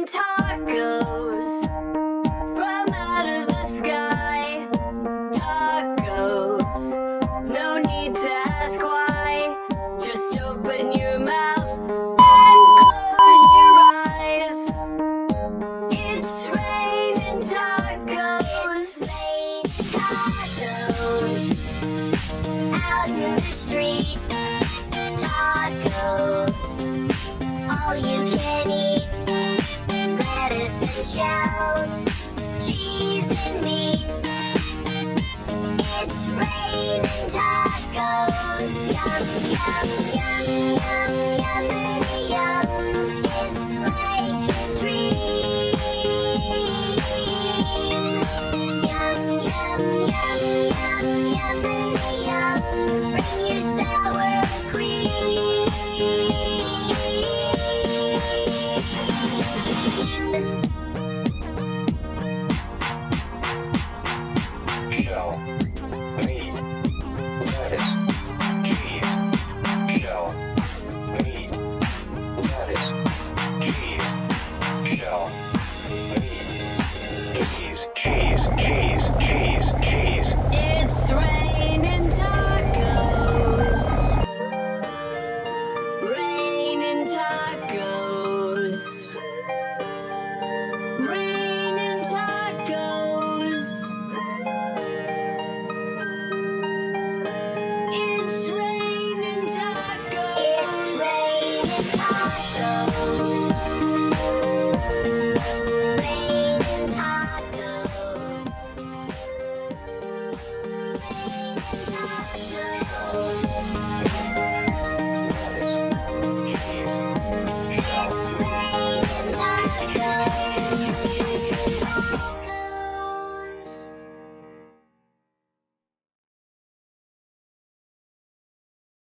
raining tacos from out of the sky. Tacos, no need to ask why. Just open your mouth and close your eyes. It's raining tacos. It's raining tacos out in the street. Tacos, all you can eat. Lettuce and shells, cheese and meat. It's raining tacos. Yum, yum, yum, yum, yum.